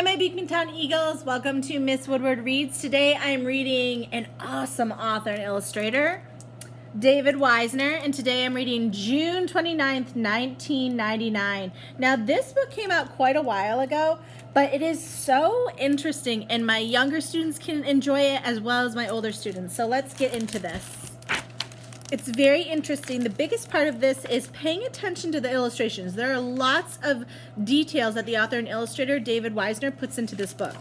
Hi, my Beekmantown Eagles. Welcome to Miss Woodward Reads. Today I am reading an awesome author and illustrator, David Weisner, and today I'm reading June 29th, 1999. Now, this book came out quite a while ago, but it is so interesting, and my younger students can enjoy it as well as my older students. So let's get into this. It's very interesting. The biggest part of this is paying attention to the illustrations. There are lots of details that the author and illustrator, David Weisner, puts into this book.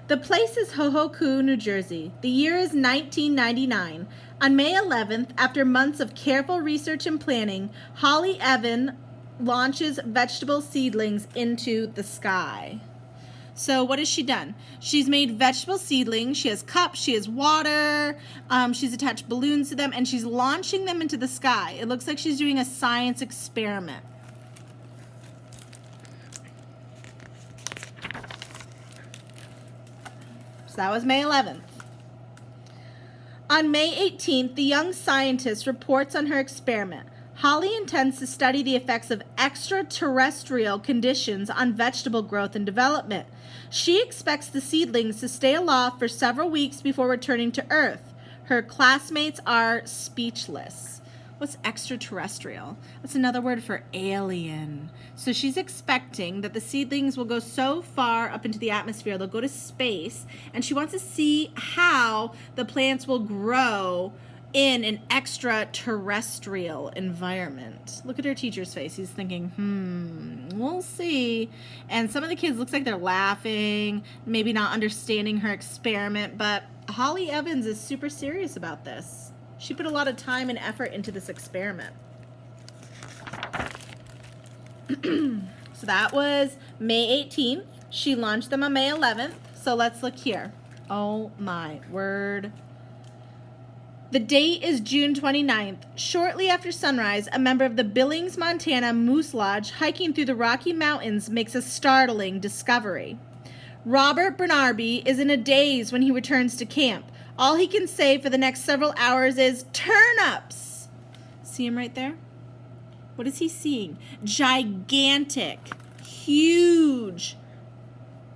The place is Hohoku, New Jersey. The year is 1999. On May 11th, after months of careful research and planning, Holly Evan launches vegetable seedlings into the sky. So what has she done? She's made vegetable seedlings. She has cups. She has water. She's attached balloons to them, and she's launching them into the sky. It looks like she's doing a science experiment. So that was May 11th. On May 18th, the young scientist reports on her experiment. Holly intends to study the effects of extraterrestrial conditions on vegetable growth and development. She expects the seedlings to stay aloft for several weeks before returning to Earth. Her classmates are speechless. What's extraterrestrial? That's another word for alien. So she's expecting that the seedlings will go so far up into the atmosphere, they'll go to space, and she wants to see how the plants will grow in an extraterrestrial environment. Look at her teacher's face. He's thinking, we'll see. And some of the kids looks like they're laughing, maybe not understanding her experiment, but Holly Evans is super serious about this. She put a lot of time and effort into this experiment. So that was May 18th. She launched them on May 11th. So let's look here. Oh my word. The date is June 29th. Shortly after sunrise, a member of the Billings, Montana Moose Lodge hiking through the Rocky Mountains makes a startling discovery. Robert Bernarby is in a daze when he returns to camp. All he can say for the next several hours is turnips. See him right there? What is he seeing? Gigantic, huge,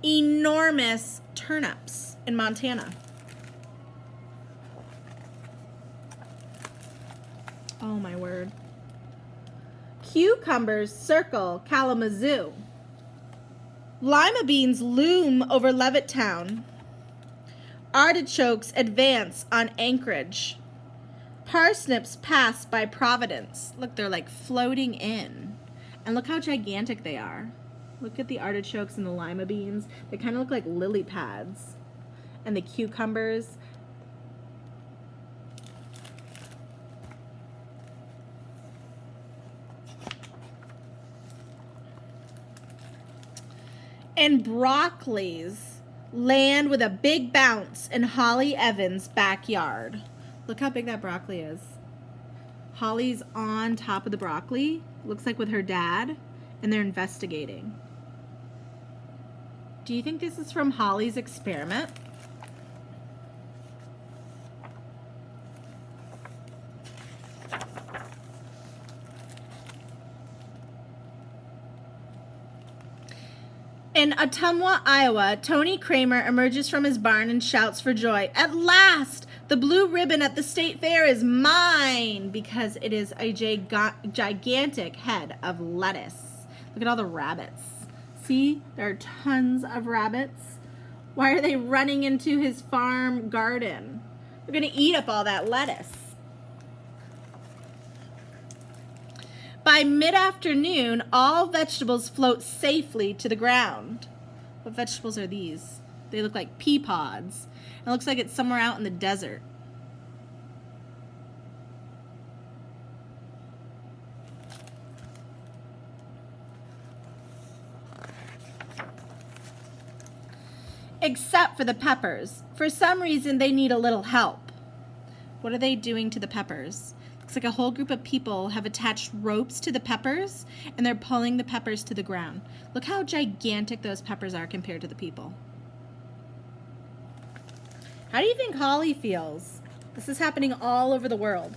enormous turnips in Montana. Oh my word. Cucumbers circle Kalamazoo. Lima beans loom over Levittown. Artichokes advance on Anchorage. Parsnips pass by Providence. Look, they're like floating in. And look how gigantic they are. Look at the artichokes and the lima beans. They kind of look like lily pads. And the cucumbers. And broccolis land with a big bounce in Holly Evans' backyard. Look how big that broccoli is. Holly's on top of the broccoli, looks like with her dad, and they're investigating. Do you think this is from Holly's experiment? In Ottumwa, Iowa, Tony Kramer emerges from his barn and shouts for joy. At last, the blue ribbon at the state fair is mine, because it is a gigantic head of lettuce. Look at all the rabbits. See, there are tons of rabbits. Why are they running into his farm garden? They're going to eat up all that lettuce. By mid-afternoon, all vegetables float safely to the ground. What vegetables are these? They look like pea pods. It looks like it's somewhere out in the desert. Except for the peppers. For some reason, they need a little help. What are they doing to the peppers? Looks like a whole group of people have attached ropes to the peppers, and they're pulling the peppers to the ground. Look how gigantic those peppers are compared to the people. How do you think Holly feels? This is happening all over the world.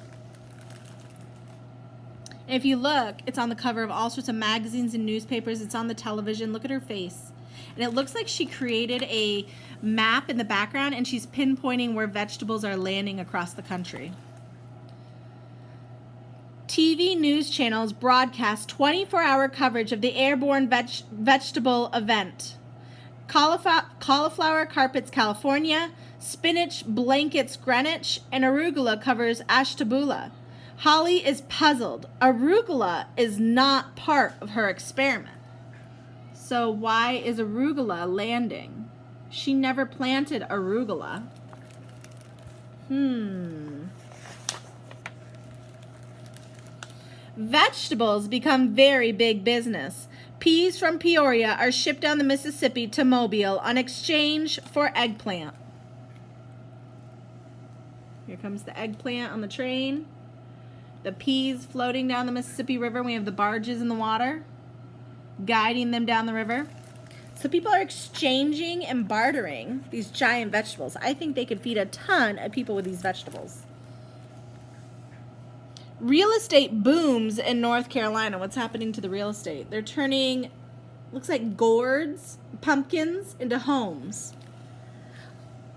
And if you look, it's on the cover of all sorts of magazines and newspapers. It's on the television. Look at her face. And it looks like she created a map in the background and she's pinpointing where vegetables are landing across the country. TV news channels broadcast 24-hour coverage of the airborne vegetable event. Cauliflower carpets California, spinach blankets Greenwich, and arugula covers Ashtabula. Holly is puzzled. Arugula is not part of her experiment. So why is arugula landing? She never planted arugula. Vegetables become very big business. Peas from Peoria are shipped down the Mississippi to Mobile on exchange for eggplant. Here comes the eggplant on the train. The peas floating down the Mississippi River. We have the barges in the water, guiding them down the river. So people are exchanging and bartering these giant vegetables. I think they could feed a ton of people with these vegetables. Real estate booms in North Carolina. What's happening to the real estate? They're turning, looks like gourds, pumpkins, into homes.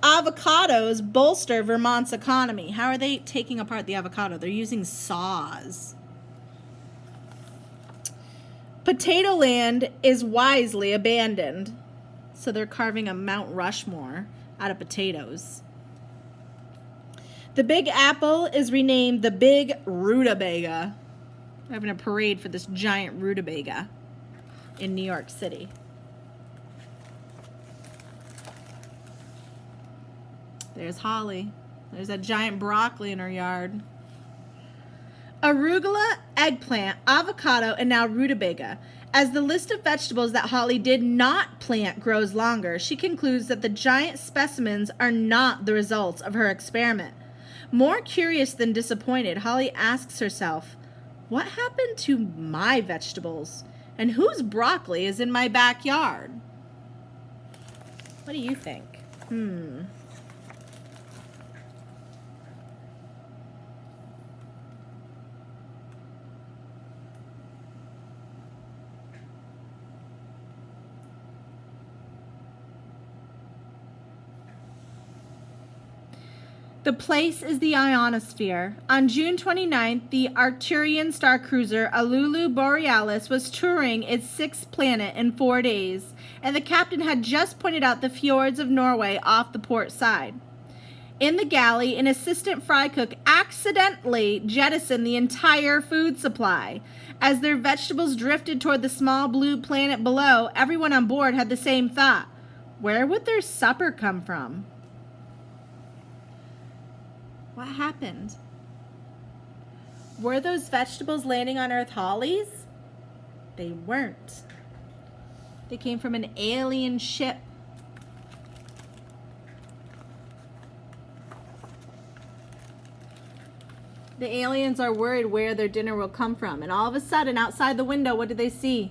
Avocados bolster Vermont's economy. How are they taking apart the avocado? They're using saws. Potato land is wisely abandoned. So they're carving a Mount Rushmore out of potatoes. The Big Apple is renamed the Big Rutabaga. We're having a parade for this giant rutabaga in New York City. There's Holly. There's a giant broccoli in her yard. Arugula, eggplant, avocado, and now rutabaga. As the list of vegetables that Holly did not plant grows longer, she concludes that the giant specimens are not the results of her experiment. More curious than disappointed, Holly asks herself, what happened to my vegetables? And whose broccoli is in my backyard? What do you think? The place is the ionosphere. On June 29th, the Arcturian star cruiser Alulu Borealis was touring its sixth planet in 4 days, and the captain had just pointed out the fjords of Norway off the port side. In the galley, an assistant fry cook accidentally jettisoned the entire food supply. As their vegetables drifted toward the small blue planet below, everyone on board had the same thought. Where would their supper come from? What happened? Were those vegetables landing on Earth Hollies? They weren't. They came from an alien ship. The aliens are worried where their dinner will come from. And all of a sudden, outside the window, what did they see?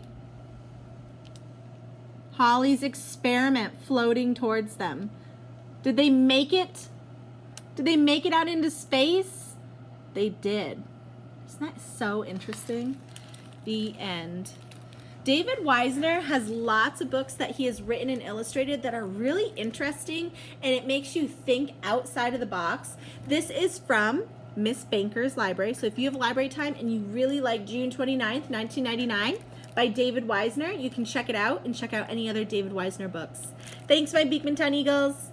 Holly's experiment floating towards them. Did they make it? Did they make it out into space? They did. Isn't that so interesting? The end. David Weisner has lots of books that he has written and illustrated that are really interesting, and it makes you think outside of the box. This is from Miss Banker's Library. So if you have library time and you really like June 29th, 1999 by David Weisner, you can check it out and check out any other David Weisner books. Thanks, my Beekman Town Eagles.